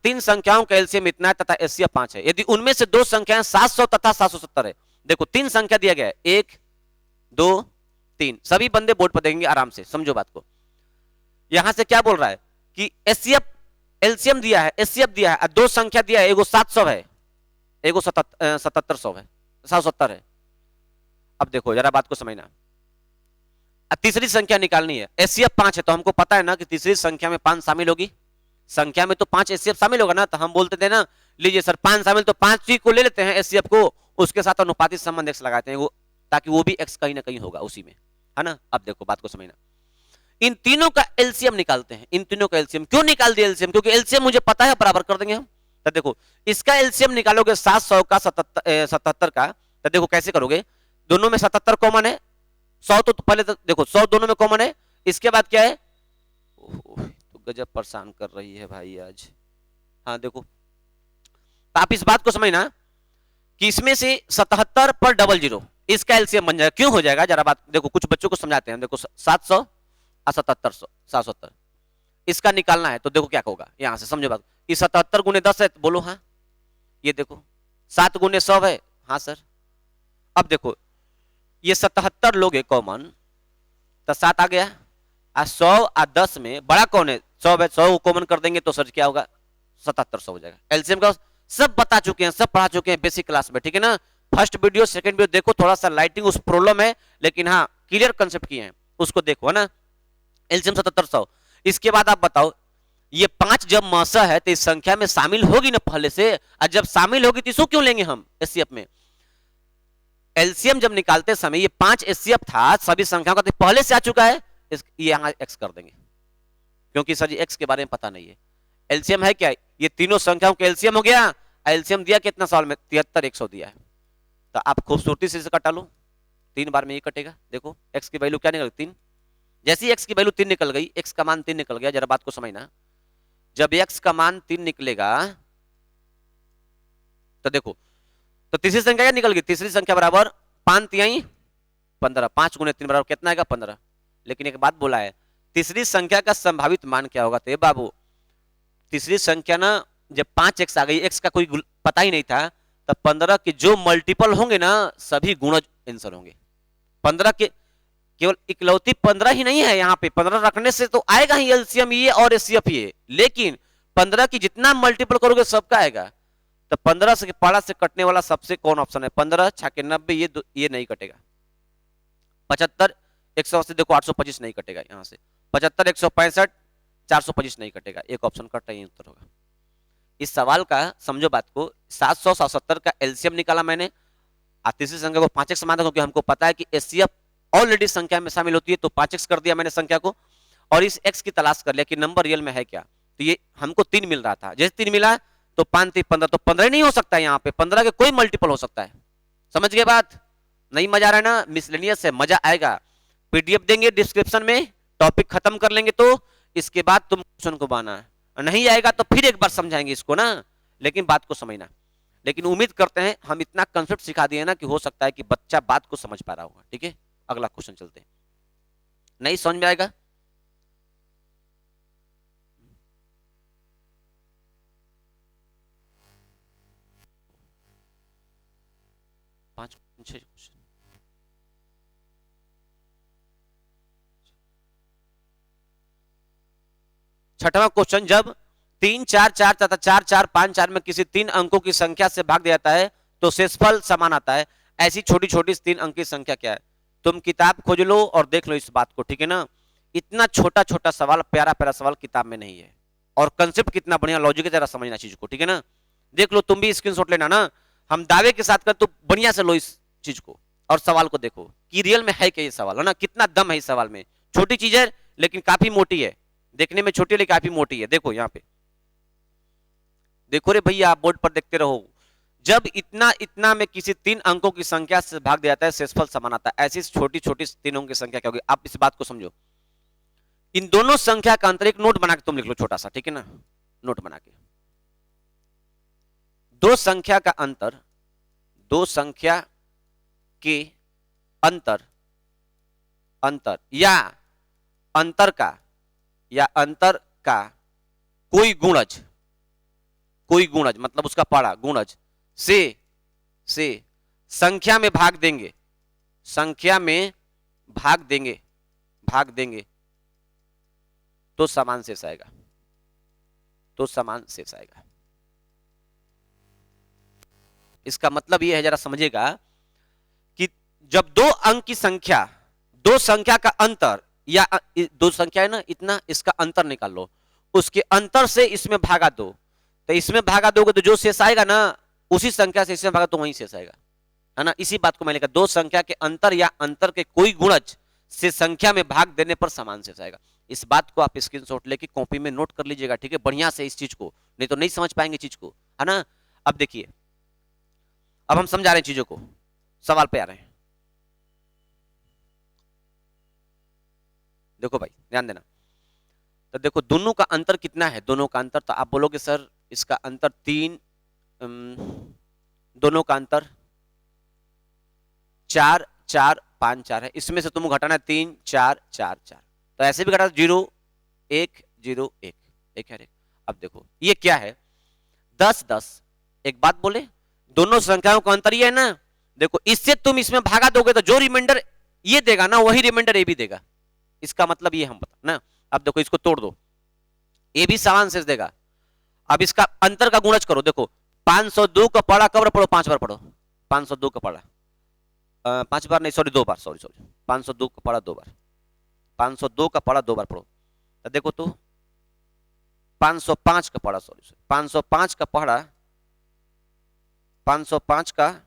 तीन संख्याओं का एलसीएम इतना है तथा एचसीएफ 5 है, यदि उनमें से दो संख्याएं 700 तथा 770 है। देखो तीन संख्या दिया गया है, 1 2 3, सभी बंदे बोर्ड पर देखेंगे आराम से, समझो बात को। यहां से क्या बोल रहा है कि एचसीएफ एलसीएम दिया है, एचसीएफ दिया है, दो संख्या दिया है, एगो 700 है, एगो 7700 है, 770 है। अब देखो जरा बात को समझना, तीसरी संख्या निकालनी है, एचसीएफ 5 है, तो हमको पता है ना कि तीसरी संख्या में 5 शामिल होगी, संख्या में तो 5 एचसीएफ शामिल होगा ना, तो हम बोलते थे ना, लीजिए सर 5 शामिल, तो 5 को ले लेते हैं एचसीएफ को, उसके साथ अनुपातिक संबंध एक्स लगाते हैं, वो ताकि वो भी एक्स कहीं ना कहीं होगा उसी में, है ना। अब देखो बात को समझना, इन तीनों का एलसीएम निकालते हैं। इन तीनों का एलसीएम क्यों निकाल दिया एलसीएम, क्योंकि एलसीएम मुझे पता है, बराबर कर देंगे हम। तो देखो इसका एलसीएम निकालोगे 700 का 77 का, तो देखो कैसे करोगे, दोनों में 77 कॉमन है, 100 तो पहले तो देखो 100 दोनों में कॉमन है, इसके बाद क्या है, तो गजब परेशान कर रही है भाई आज। हाँ देखो आप इस बात को समझना कि इसमें से 77 पर 00 इसका एलसीएम बन जाएगा। क्यों हो जाएगा जरा बात देखो, कुछ बच्चों को समझाते हैं। देखो 700 और 770 इसका निकालना है, तो देखो क्या होगा, यहां से समझो बात। ये 77 गुने 10 है, बोलो हाँ, ये देखो 7 गुने 100 है, हाँ सर। अब देखो ये 77 लोग है कॉमन, तो 7 आ गया, और 100 और 10 में बड़ा कौन है, 100 है, 100 को कॉमन कर देंगे तो सर क्या होगा 7700 हो जाएगा। एलसीएम का सब बता चुके हैं, सब पढ़ा चुके हैं बेसिक क्लास में, ठीक है ना। फर्स्ट वीडियो सेकंड वीडियो देखो, थोड़ा सा लाइटिंग उस प्रॉब्लम है, लेकिन हाँ क्लियर कंसेप्ट किए हैं, उसको देखो, है ना। एलसीएम 7700। इसके बाद आप बताओ, ये 5 जब मासा है तो इस संख्या में शामिल होगी ना पहले से, और जब शामिल होगी तो इसको क्यों लेंगे हम एचसीएफ में। एलसीएम जब निकालते समय ये 5 एचसीएफ था सभी संख्याओं का, तो पहले से आ चुका है, ये यहां एक्स कर देंगे, क्योंकि सर जी एक्स के बारे में पता नहीं है। एलसीएम है क्या, ये तीनों संख्याओं का एलसीएम हो गया। एलसीएम दिया कितना सवाल में, 73 100 दिया है, तो आप खूबसूरती से इसे कटा लो, 3 बार में ये कटेगा। देखो एक्स की वैल्यू क्या निकल 3, जैसे एक्स की वैल्यू 3 निकल गई, एक्स का मान 3 निकल गया, जरा बात को समझना। जब एक्स का मान 3 निकलेगा तो देखो, तो तीसरी संख्या क्या निकल गई, तीसरी संख्या बराबर 5 तिहाई 15, 5 गुने 3 बराबर कितना आएगा 15। लेकिन एक बात बोला है, तीसरी संख्या का संभावित मान क्या होगा, तो बाबू तीसरी संख्या ना जब 5x आ गई, x का कोई पता ही नहीं था, तब 15 के जो मल्टीपल होंगे ना सभी गुणज आंसर होंगे। 15 के केवल इकलौती 15 ही नहीं है, यहाँ पे 15 रखने से तो आएगा ही एलसीएम ये और एचसीएफ ये, लेकिन 15 की जितना मल्टीपल करोगे सबका आएगा। तो 15 से पाड़ा से कटने वाला सबसे कौन ऑप्शन है, 15 6 90, ये नहीं कटेगा। 75 180 देखो 825 नहीं कटेगा, यहाँ से 75 165 425 नहीं कटेगा, एक ऑप्शन कट रहा है, उत्तर होगा। इस सवाल का समझो बात को, 700 770 का एलसीएम निकाला मैंने, तीसरी संख्या को 5x मान, क्योंकि हमको पता है कि एचसीएफ ऑलरेडी संख्या में शामिल होती है, तो 5x कर दिया मैंने संख्या को, और इस x की तलाश कर लिया कि नंबर रियल में है क्या। तो ये हमको 3 मिल रहा था, जैसे 3 मिला तो 5 3 15, तो 15 नहीं हो सकता है यहाँ पे, 15 के कोई मल्टीपल हो सकता है। समझ गए बात? नहीं मजा आ रहा है ना? मिसलेनियस है, मजा आएगा। पीडीएफ देंगे डिस्क्रिप्शन में, टॉपिक खत्म कर लेंगे तो इसके बाद तुम क्वेश्चन को बनाना है। नहीं आएगा तो फिर एक बार समझाएंगे इसको ना, लेकिन बात को समझना। लेकिन उम्मीद करते हैं हम इतना कंसेप्ट सिखा दिए ना कि हो सकता है कि बच्चा बात को समझ पा रहा होगा। ठीक है, अगला क्वेश्चन चलते हैं। नहीं समझ में आएगा? पांच छह क्वेश्चन। छठवां क्वेश्चन, जब 3 4 4 तथा 4 4 5 4 में किसी 3 अंकों की संख्या से भाग दिया जाता है तो शेषफल समान आता है। ऐसी छोटी छोटी 3 अंक की संख्या क्या है? तुम किताब खोज लो और देख लो इस बात को। ठीक है ना? इतना छोटा छोटा सवाल, प्यारा प्यारा सवाल किताब में नहीं है, और कंसेप्ट कितना बढ़िया, लॉजिक जरा समझना चीज को। ठीक है ना? देख लो, तुम भी स्क्रीनशॉट लेना ना, हम दावे के साथ कर, तो बढ़िया से लो इस चीज को और सवाल को देखो कि रियल में है क्या ये सवाल, है ना? कितना दम है इस सवाल में। छोटी चीज है लेकिन काफी मोटी है, देखने में छोटी लेकिन काफी मोटी है। देखो यहाँ पे, देखो रे भैया, आप बोर्ड पर देखते रहो। जब इतना इतना में किसी 3 अंकों की संख्या से भाग दिया जाता है, शेषफल समान आता है। ऐसी छोटी छोटी 3 अंकों की संख्या क्या होगी? आप इस बात को समझो। इन दोनों संख्या का अंतर, एक नोट बना के तुम लिख लो छोटा सा। ठीक है ना? नोट बना के, दो संख्या का अंतर, दो संख्या के अंतर, अंतर या अंतर का, या अंतर का कोई गुणज, कोई गुणज मतलब उसका पाड़ा, गुणज से संख्या में भाग देंगे, संख्या में भाग देंगे, भाग देंगे तो समान शेष आएगा, तो समान शेष आएगा। इसका मतलब यह है, जरा समझिएगा, कि जब दो अंक की संख्या, दो संख्या का अंतर, या दो संख्या है ना, इतना, इसका अंतर निकाल लो, उसके अंतर से इसमें भागा दो, तो इसमें भागा दोगे तो जो शेष आएगा ना, उसी संख्या से इसमें भागा तो वहीं शेष आएगा, है ना? इसी बात को मैंने कहा, दो संख्या के अंतर या अंतर के कोई गुणज से संख्या में भाग देने पर समान शेष आएगा। इस बात को आप स्क्रीनशॉट लेके कॉपी में नोट कर लीजिएगा। ठीक है? बढ़िया से इस चीज को, नहीं तो नहीं समझ पाएंगे चीज को, है ना? अब देखिए, अब हम समझा रहे हैं चीजों को, सवाल पे आ रहे हैं। देखो भाई, ध्यान देना। तो देखो, दोनों का अंतर कितना है? दोनों का अंतर, तो आप बोलोगे सर इसका अंतर 3, दोनों का अंतर 4 4 5 4 है। इसमें से तुमको घटाना 3 4 4 4, तो ऐसे भी घटा 0 1 0 1 1 है। अब देखो ये क्या है? 10 10। एक बात बोले, दोनों संख्याओं का अंतर ये है ना, देखो इससे तुम इसमें भागा दोगे तो जो रिमाइंडर ये देगा ना, वही रिमाइंडर ये भी देगा। इसका मतलब ये हम बता ना। अब देखो इसको तोड़ दो, ये भी समान शेष देगा। अब इसका अंतर का गुणज करो। देखो 502 का पढ़ा कब पढ़ो? 5 बार पढ़ो। 502 का पढ़ा 5 बार नहीं, सॉरी 2 बार, सॉरी 502 का पढ़ा 2 बार, 502 का पढ़ा 2 बार पढ़ो। तो देखो तो 505 का पढ़ा, सॉरी 505 का पढ़ा, 505 का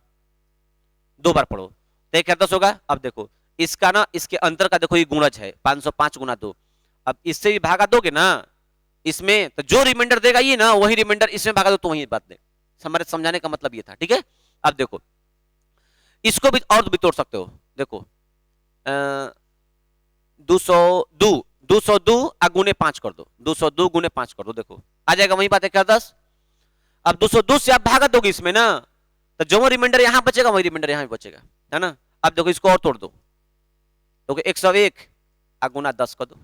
2 बार पढ़ो तो क्या 10 होगा। अब देखो इसका ना, इसके अंतर का देखो ये गुणज है, 505 गुना 2। अब इससे भी भागा दोगे ना इसमें, तो जो रिमाइंडर देगा ये ना, वही रिमाइंडर इसमें भागा दो तो वही बात दे। हमारे समझाने का मतलब ये था। ठीक है? अब देखो इसको भी और भी तोड़ सकते हो। देखो 202 गुने 5 कर दो, 202 गुने 5 कर दो, देखो आ जाएगा वही बात है क्या 10। अब 202 से आप भागा दोगे इसमें ना, तो जो रिमाइंडर यहां बचेगा वही रिमाइंडर यहां भी बचेगा, है ना? अब देखो इसको और तोड़ दो, तो 101 गुना 10 कर दो,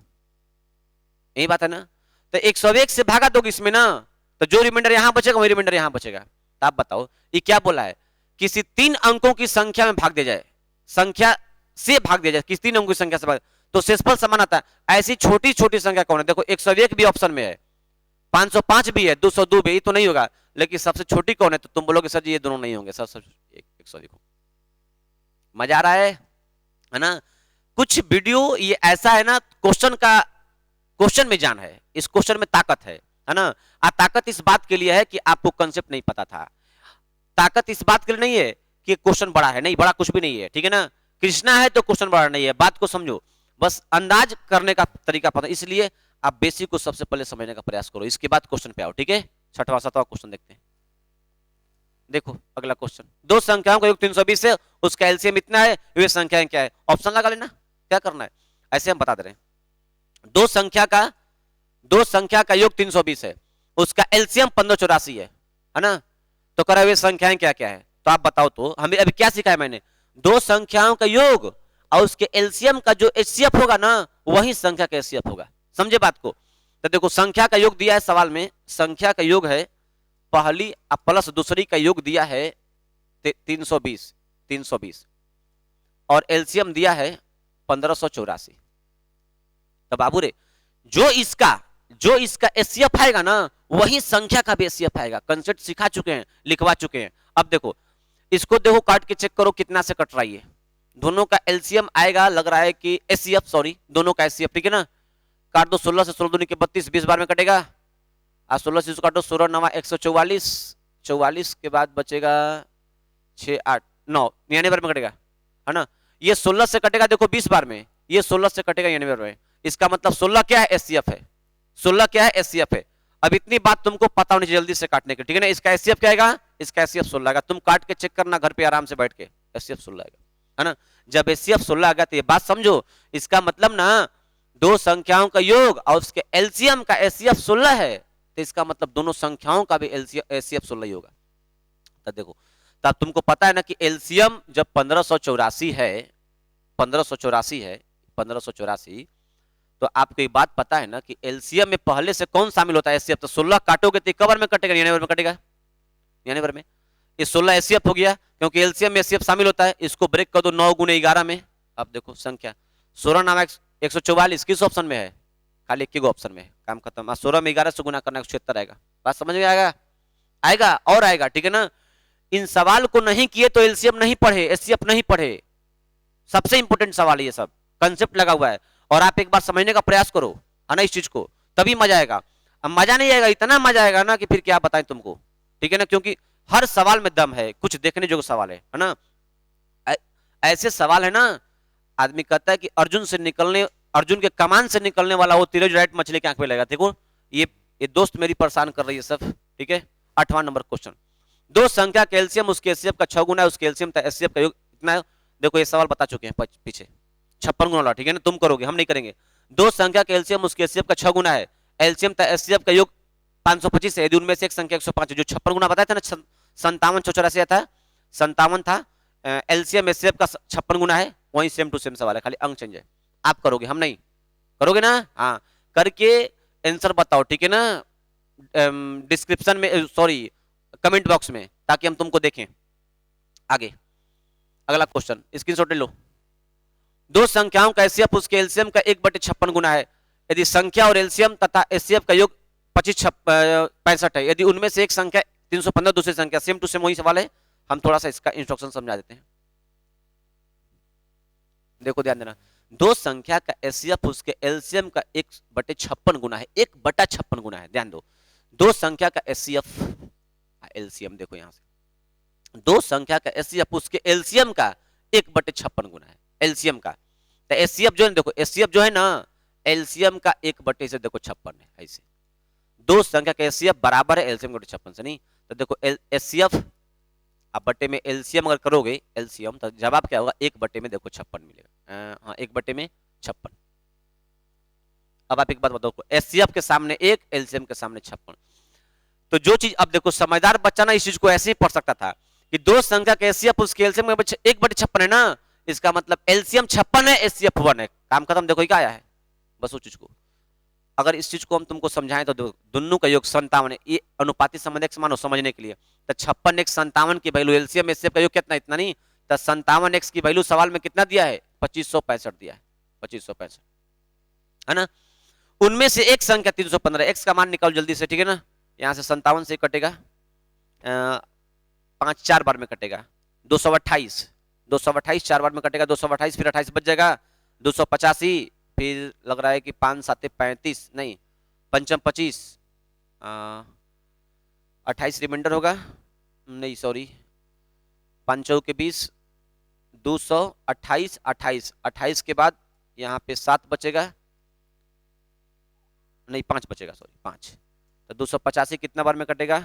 यही बात है ना? तो 101 से भागा दोगे इसमें ना, तो जो रिमाइंडर यहां बचेगा वही रिमाइंडर यहां बचेगा। तो आप बताओ ये क्या बोला है? किसी 3 अंकों की संख्या में भाग दिया जाए, संख्या से भाग दिया जाए, किसी 3 अंकों की संख्या से भाग, तो शेषफल समान आता है। ऐसी छोटी छोटी संख्या कौन है? देखो 101 भी ऑप्शन में है, 505 भी है, 202 भी, तो नहीं होगा। लेकिन सबसे छोटी कौन है? तो तुम बोलोगे सर जी ये दोनों नहीं होंगे सर, 101। मजा आ रहा है ना? कुछ वीडियो ये ऐसा है ना, क्वेश्चन में जान है, इस क्वेश्चन में ताकत है ना? ताकत इस बात के लिए है कि आपको कंसेप्ट नहीं पता था। ताकत इस बात के लिए नहीं है कि क्वेश्चन बड़ा है, नहीं, बड़ा कुछ भी नहीं है। ठीक है ना? कृष्णा है तो क्वेश्चन बड़ा नहीं है, बात को समझो, बस अंदाज करने का तरीका पता, इसलिए आप बेसिक को सबसे पहले समझने का प्रयास करो, इसके बाद क्वेश्चन पे आओ। ठीक है? छठवां सातवां क्वेश्चन देखते हैं। देखो अगला क्वेश्चन, दो संख्याओं का योग 320 है, उसका एलसीएम इतना है, वे संख्याएं क्या है? ऑप्शन लगा लेना, क्या करना है, ऐसे हम बता दे रहे हैं। दो संख्या का योग 320 है, उसका एलसीएम 1584 है ना? तो करा हुए संख्याएं क्या क्या है? तो आप बताओ, तो हमें अभी क्या सिखाया मैंने? दो संख्याओं का योग और उसके एलसीएम का जो एचसीएफ होगा ना, वही संख्या का एचसीएफ होगा। समझे बात को? तो देखो संख्या का योग दिया है सवाल में, संख्या का योग है पहली प्लस दूसरी का योग दिया है 320 और एलसीएम दिया है 1584। तो बाबू रे, जो इसका एचसीएफ आएगा ना, वही संख्या का भी एचसीएफ आएगा। कंसेप्ट सिखा चुके हैं, लिखवा चुके हैं। अब देखो इसको, देखो काट के चेक करो कितना से कट रहा है। दोनों का एलसीएम आएगा, लग रहा है कि एचसीएफ, सॉरी दोनों का एचसीएफ, ठीक है ना? काट दो, 16 से 16 दूनी के 32, 20 बार में कटेगा। आज 16 से काटो, 16 9 144, 44 के बाद बचेगा 6 8 9, 99 बार में कटेगा, है ना? ये 16 से कटेगा देखो 20 बार में, ये 16 से कटेगा 99 बार में। इसका मतलब 16 क्या है? एचसीएफ है। 16 क्या है? एचसीएफ है। अब इतनी बात तुमको पता होनी चाहिए जल्दी से काटने की, ठीक है ना? इसका एचसीएफ क्या आएगा? इसका एचसीएफ 16 आएगा। तुम काट के चेक करना घर पे आराम से बैठ के, एचसीएफ 16 आएगा, है ना? जब एचसीएफ 16 आ गया तो ये बात समझो, इसका मतलब ना दो संख्याओं का योग और उसके एलसीएम का एचसीएफ 16 है, तो इसका मतलब दोनों संख्याओं का भी एचसीएफ 16 ही होगा। तो देखो, तब तुमको पता है ना कि एलसीएम जब 1584 है, 1584, तो आपको ये बात पता है ना कि एलसीएम में पहले से कौन शामिल होता है? एचसीएफ। तो 16 काटोगे तो कवर में कटेगा, 99 में कटेगा, 99 में। ये 16 एचसीएफ हो गया, क्योंकि एलसीएम में एचसीएफ शामिल होता है। इसको ब्रेक कर दो 9 गुने 11 में। अब देखो संख्या 16 नाम 144 किस ऑप्शन में है? खाली एक ही ऑप्शन में है, काम खत्म। 16 में 11 से गुना करना 176 आएगा। बात समझ में आएगा और आएगा, ठीक है ना? इन सवाल को नहीं किए तो एलसीएम नहीं पढ़े, एचसीएफ नहीं पढ़े। सबसे इंपॉर्टेंट सवाल है, ये सब कंसेप्ट लगा हुआ है। और आप एक बार समझने का प्रयास करो, है ना, इस चीज को, तभी मजा आएगा। अब मजा नहीं आएगा, इतना मजा आएगा ना कि फिर क्या बताएं तुमको, ठीक है ना? क्योंकि हर सवाल में दम है, कुछ देखने जो सवाल है ना? ऐसे सवाल है ना, आदमी कहता है कि अर्जुन के कमान से निकलने वाला वो तीर राइट मछली की आंख में लगा। देखो ये दोस्त मेरी परेशान कर रही है सब, ठीक है? 8वां नंबर क्वेश्चन, दो संख्या का एलसीएम उसके एचसीएफ का 6 गुना है, उसके एलसीएम का एचसीएफ का योग इतना है। देखो ये सवाल बता चुके हैं पीछे, 56 गुना वाला, ठीक है ना? तुम करोगे, हम नहीं करेंगे। दो संख्या का एलसीएम उसके एचसीएफ का 6 गुना है, एलसीएम का एचसीएफ का योग 525 है, यदि उनमें से एक संख्या 105 है। जो 56 गुना बताया था ना, 57 था, 57 था, एलसीएम एचसीएफ का 56 गुना है, वही सेम टू सेम सवाल है, खाली अंक चेंज है। आप करोगे, हम नहीं करोगे ना? हाँ, करके आंसर बताओ, ठीक है ना? डिस्क्रिप्शन में, सॉरी कमेंट बॉक्स में, ताकि हम तुमको देखें। आगे अगला क्वेश्चन स्क्रीनशॉट ले लो। दो संख्याओं का एचसीएफ उसके एलसीएम का 1/56 गुना है, यदि संख्या और एलसीएम तथा एचसीएफ का योग 65 है, यदि उनमें से एक संख्या 315 दूसरी संख्या, सेम टू सेम वही सवाल है। हम थोड़ा सा इसका इंस्ट्रक्शन समझा देते हैं। देखो ध्यान देना, दो संख्या का एचसीएफ उसके एलसीएम का 1/56 गुना है, 1/56 गुना है। ध्यान दो, दो संख्या का एचसीएफ, एलसीएम देखो यहां से, दो संख्या का एचसीएफ उसके एलसीएम का 1/56 गुना है, एलसीएम का। तो एचसीएफ जो है, देखो एचसीएफ जो है ना, एलसीएम का 1 से देखो 56 है, ऐसे दो संख्या का एचसीएफ बराबर है एलसीएम का 56 से, नहीं तो देखो एचसीएफ अब बट्टे में एलसीएम अगर करोगे, एलसीएम तो जवाब क्या होगा? 1 में देखो 56 मिलेगा। हाँ, 1 में 56। अब आप एक बात बताओ, एचसीएफ के सामने 1, एलसीएम के सामने 56। तो जो चीज, अब देखो समझदार बच्चा ना इस चीज को ऐसे ही पढ़ सकता था कि दो संख्या का एचसीएफ उसके एलसीएम में 1/56 है ना, इसका मतलब एलसीएम 56 है, एचसीएफ 1 है। काम खत्म। देखो क्या आया है, बस उस चीज को, अगर इस चीज को हम तुमको समझाएं तो दोनों का योग 57 है। ये अनुपातिक संबंध x मानो समझने के लिए, तो 56x 57 की वैल्यू, एलसीएम एचसीएफ का योग कितना? इतना नहीं, तो 57x की वैल्यू सवाल में कितना दिया है? 2565 दिया है, 2565, है ना? उनमें से एक संख्या 315, x का मान निकालो जल्दी से, ठीक है ना? यहां से 57 से कटेगा, 5 4 बार में कटेगा, 228 4 बार में कटेगा, 228 फिर 28 बच जाएगा, 285 फिर लग रहा है कि 5 7 35, नहीं 5 25, 28 रिमाइंडर होगा, नहीं सॉरी 5 के 20, 228 28 के बाद यहाँ पे 7 बचेगा, नहीं 5 बचेगा, सॉरी 5, तो 285 कितना बार में कटेगा?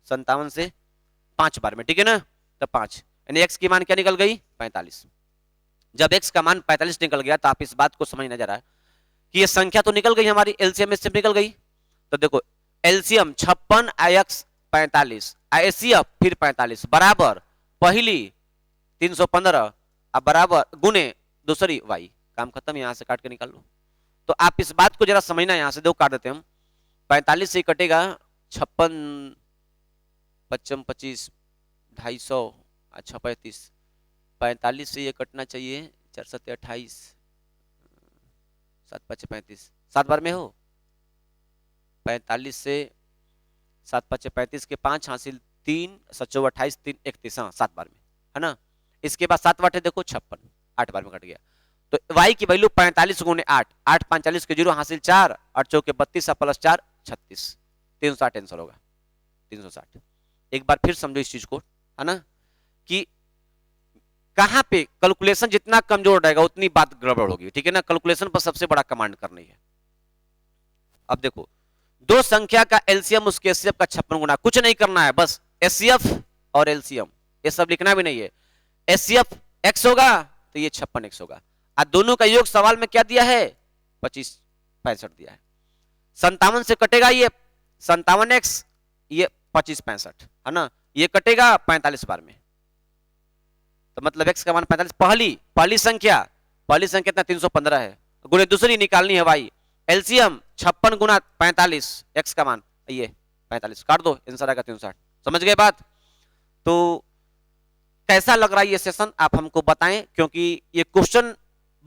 57 से 5 बार में, ठीक है ना? तो 5 यानी x की मान क्या निकल गई? 45। जब x का मान 45 निकल गया तो आप इस बात को समझना जरा कि ये संख्या तो निकल गई हमारी, एलसीएम इससे निकल गई। तो देखो एलसीएम 56 x 45 एचसीएफ फिर 45 बराबर पहली 315 अब बराबर गुने दूसरी y। काम खत्म, यहां से काट के निकाल लो। तो आप इस बात को जरा समझना, यहां से दो काट देते हम। 45 से कटेगा 56 55 25 250 अच्छा 35। 45 से ये कटना चाहिए 4 7 28 7 5 35 7 बार में हो। 45 से 7 5 35 के 5 हासिल 3 7 28 3 31 हाँ 7 बार में है ना। इसके बाद 7 वाटे देखो 56 8 बार में कट गया। तो y की वैल्यू 45 गुने 8 8 45 के 0 हासिल 4 8 चौके 32 प्लस 4 36 360 आंसर होगा 360। एक बार फिर समझो इस चीज को है ना कि कहां पे कैलकुलेशन जितना कमजोर रहेगा उतनी बात गड़बड़ होगी, ठीक है ना। कैलकुलेशन पर सबसे बड़ा कमांड करनी है। अब देखो दो संख्या का एलसीएम उसके एचसीएफ का 56 गुना, कुछ नहीं करना है, बस एचसीएफ और एलसीएम ये सब लिखना भी नहीं है। एचसीएफ x होगा तो ये 56 x होगा और दोनों का योग सवाल में क्या दिया है 25 65 दिया है। 57 से कटेगा ये 57x ये 25 65 है ना, ये कटेगा 45 बार में। तो मतलब x का मान 45 पहली संख्या इतना 315 है गुणे दूसरी निकालनी है भाई। एलसीएम 56 गुना 45 x का मान ये 45 काट दो आंसर आएगा 360। समझ गए बात? तो कैसा लग रहा है ये सेशन आप हमको बताएं, क्योंकि ये क्वेश्चन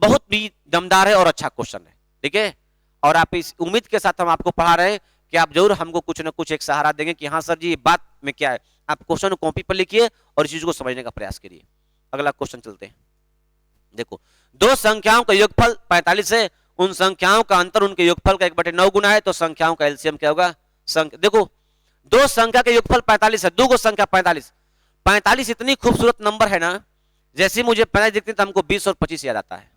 बहुत भी दमदार है और अच्छा क्वेश्चन है, ठीक है। और आप इस उम्मीद के साथ हम आपको पढ़ा रहे हैं कि आप जरूर हमको कुछ ना कुछ एक सहारा देंगे कि हाँ सर जी ये बात में क्या है। आप क्वेश्चन को कॉपी पर लिखिए और इस चीज को समझने का प्रयास करिए। अगला क्वेश्चन चलते हैं। देखो दो संख्याओं का योगफल 45 है, उन संख्याओं का अंतर उनके योगफल का 1/9 गुना है, तो संख्याओं का एलसीएम क्या होगा? देखो दो संख्या का योगफल 45 है, दो संख्या 45 इतनी खूबसूरत नंबर है ना, जैसे मुझे 45 दिखती तो हमको 20 और 25 याद आता है।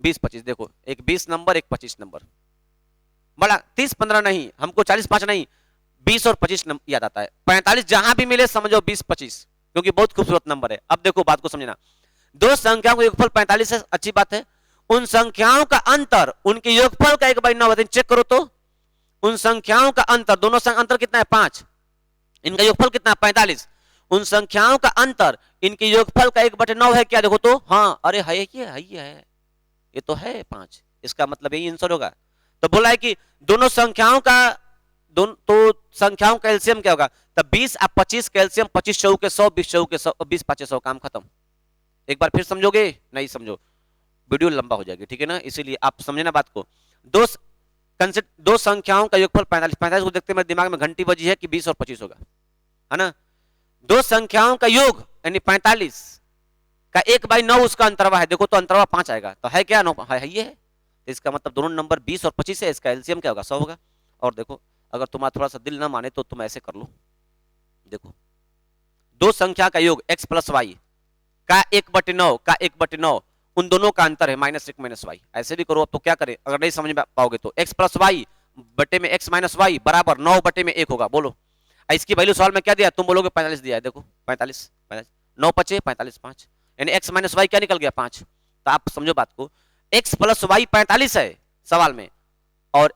20 25 देखो एक 20 नंबर एक 25 नंबर, बड़ा 30 15 नहीं, हमको 40 5 नहीं 20 और 25 याद आता है। 45 जहां भी मिले समझो 20 25 क्योंकि बहुत खूबसूरत नंबर है। अब देखो बात को समझना, दो संख्याओं का योगफल 45 है, अच्छी बात है। उन संख्याओं का अंतर उनके योगफल का 1/9 चेक करो तो उन संख्याओं का अंतर, दोनों अंतर कितना है 5, इनका योगफल कितना 45। उन संख्याओं का अंतर इनके योगफल का 1/9 है क्या? देखो तो हाँ, अरे है ये तो है 5, इसका मतलब यही आंसर होगा। तो बोला है कि दोनों संख्याओं का संख्याओं का एलसीएम क्या होगा? तब 20 और 25 का एलसीएम 25 चौके 100 20 चौके 100 20 5 100 काम खत्म। एक बार फिर समझोगे? नहीं समझो वीडियो लंबा हो जाएगी, ठीक है ना, इसीलिए आप समझना बात को। दो संख्याओं का योगफल 45 को देखते मेरे दिमाग में घंटी बजी है कि 20 और 25 होगा, है ना। दो संख्याओं का योग यानी 45 का 1/9 उसका अंतरवा है, देखो तो अंतरवा 5 आएगा, तो है क्या? 9 है ये है। तो इसका मतलब दोनों नंबर 20 और 25 है, इसका एलसीएम क्या होगा? 100 होगा। और देखो अगर तुम्हारा थोड़ा सा दिल ना माने तो तुम ऐसे कर लो, देखो दो संख्या का योग x प्लस वाई का 1/9 उन दोनों का अंतर है -1 - y। ऐसे भी करो। अब तो क्या करें अगर नहीं समझ पाओगे तो x प्लस वाई बटे में x माइनस वाई बराबर 9 बटे में 1 होगा। बोलो इसकी वैल्यू सवाल में क्या दिया? तुम बोलोगे 45 दिया है, देखो 45 9 5 45 5 यानी x माइनस वाई क्या निकल गया 5। तो आप समझो बात को, x प्लस वाई 45 है सवाल में और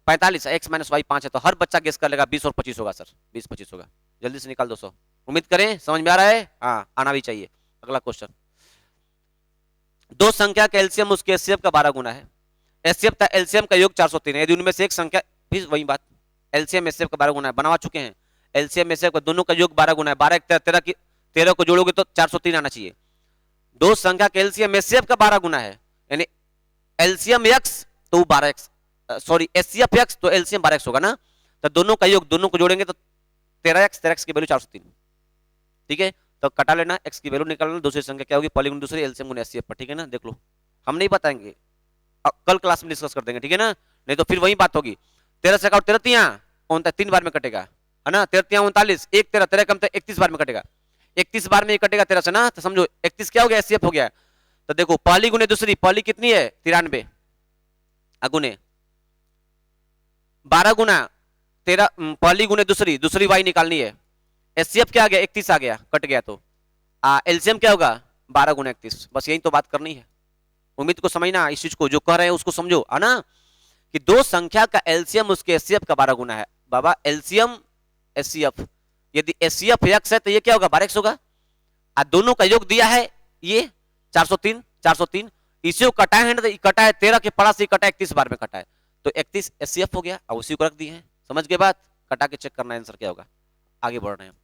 45 है, x माइनस वाई 5 है, तो हर बच्चा गेस कर लेगा 20 और 25 होगा सर, 20 25 होगा। जल्दी से निकाल दो 100। उम्मीद करें समझ में आ रहा है, हाँ आना भी चाहिए। अगला क्वेश्चन, दो संख्या का एलसीएम उसके एचसीएफ का 12 गुना है। एचसीएफ का एलसीएम का योग 403 है, यदि उनमें से एक संख्या, फिर वही बात, एलसीएम एचसीएफ का 12 गुना है, बनवा चुके हैं। एलसीएम एचसीएफ का दोनों का योग 12 गुना है, 12 13 को जोड़ोगे तो 403 आना चाहिए। दो संख्या का एलसीएम एचसीएफ का 12 गुना है, यानी एलसीएम एक्स तो 12x, सॉरी एचसीएफ एक्स तो एलसीएम 12x होगा ना। तो दोनों का योग दोनों को जोड़ेंगे तो 13x की वैल्यू 403, ठीक है। तो कटा लेना, x की वैल्यू निकालना, दूसरी संख्या क्या होगी पहली गुना दूसरी, एलसीएम गुना एचसीएफ पर, ठीक है ना। देख लो हम नहीं बताएंगे, कल क्लास में डिस्कस कर देंगे, ठीक है ना, नहीं तो फिर वही बात होगी। 13 से 13 3 बार में कटेगा, है ना। 13 39 1 13 13 कम 31 बार में कटेगा, 31 बार में कटेगा 13 से ना, तो समझो 31 क्या हो गया? एचसीएफ हो गया। तो देखो पहली गुने दूसरी, पहली कितनी है 93 अगुने 12 गुना 13 पहली गुने दूसरी, दूसरी वाई निकालनी है। एचसीएफ क्या आ गया 31 आ गया, कट गया तो एलसीएम क्या होगा 12 गुना 31। बस यही तो बात करनी है। उम्मीद को समझना, इस चीज को जो कह रहे हैं उसको समझो, है ना, कि दो संख्या का एलसीएम उसके एचसीएफ का 12 गुना है। बाबा एलसीएम एचसीएफ, यदि एचसीएफ एक्स है तो ये क्या होगा 12x होगा। दोनों का योग दिया है ये 403, 403 इसी को कटा है ना, कटा है 13 के पड़ा से कटा 31 बार में कटा है, तो 31 एचसीएफ हो गया और उसी को रख दिए हैं। समझ के बाद कटा के चेक करना आंसर क्या होगा। आगे बढ़ रहे हैं,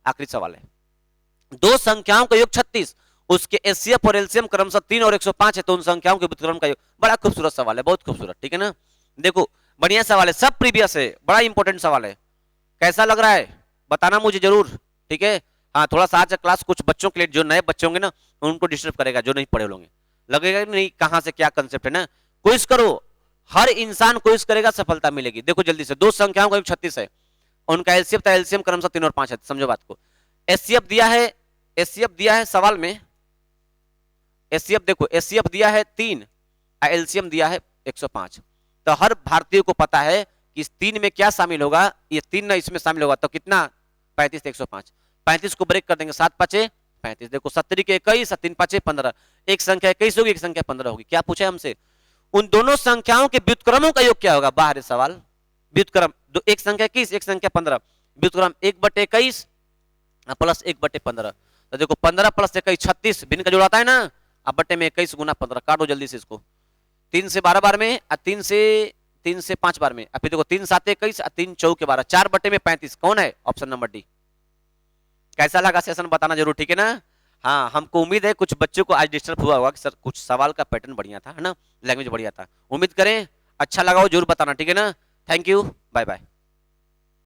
आखिरी सवाल है। दो संख्याओं का योग 36, उसके एचसीएफ और एलसीएम क्रमशः 3 और 105 है, तो उन संख्याओं के व्युत्क्रम का योग। बड़ा खूबसूरत सवाल है, बहुत खूबसूरत, ठीक है ना। देखो बढ़िया सवाल है, सब प्रीवियस है, बड़ा इंपॉर्टेंट सवाल है। कैसा लग रहा है बताना मुझे जरूर, ठीक है। हाँ थोड़ा सा आज क्लास कुछ बच्चों के लिए, जो नए बच्चे होंगे ना उनको डिस्टर्ब करेगा, जो नहीं पढ़े होंगे लगेगा नहीं कहां से क्या कंसेप्ट है ना। क्विज करो, हर इंसान क्विज करेगा सफलता मिलेगी। देखो जल्दी से, दो संख्याओं का योग 36 है, उनका एलसीएफ था एलसीएम क्रमशः 3 और 5 है। समझो बात को। एचसीएफ दिया है, एचसीएफ दिया है सवाल में, एचसीएफ देखो एचसीएफ दिया है 3, एलसीएम दिया है 105। तो हर भारतीय को पता है कि इस 3 में क्या शामिल होगा, ये 3 ना इसमें शामिल होगा, तो कितना 35 105। 35 को ब्रेक कर देंगे, 7 5 35। देखो 70 के 21, 3 5 15, एक संख्या 21 होगी, एक संख्या 15 होगी। क्या पूछा हमसे, उन दोनों संख्याओं के व्युत्क्रमों का योग क्या होगा। बाहर सवाल, व्युत्क्रम एक संख्या 21 एक संख्या 15, व्युत्क्रम 1/21 प्लस 1/15। तो देखो 15 प्लस 21 36, भिन्न का जोड़ आता है ना, अब बट्टे में 21 गुना 15, काटो जल्दी से इसको। 3 से 12 बार में, 3 से 5 बार में, फिर देखो 3 7 21, 3 4 12, 4/35 कौन है, ऑप्शन नंबर डी। कैसा लगा सेशन बताना जरूर, ठीक है ना। हाँ हमको उम्मीद है कुछ बच्चों को आज डिस्टर्ब हुआ होगा कि सर कुछ सवाल का पैटर्न बढ़िया था, है ना, लैंग्वेज बढ़िया था। उम्मीद करें अच्छा लगा हो, जरूर बताना, ठीक है ना। Thank you, bye bye.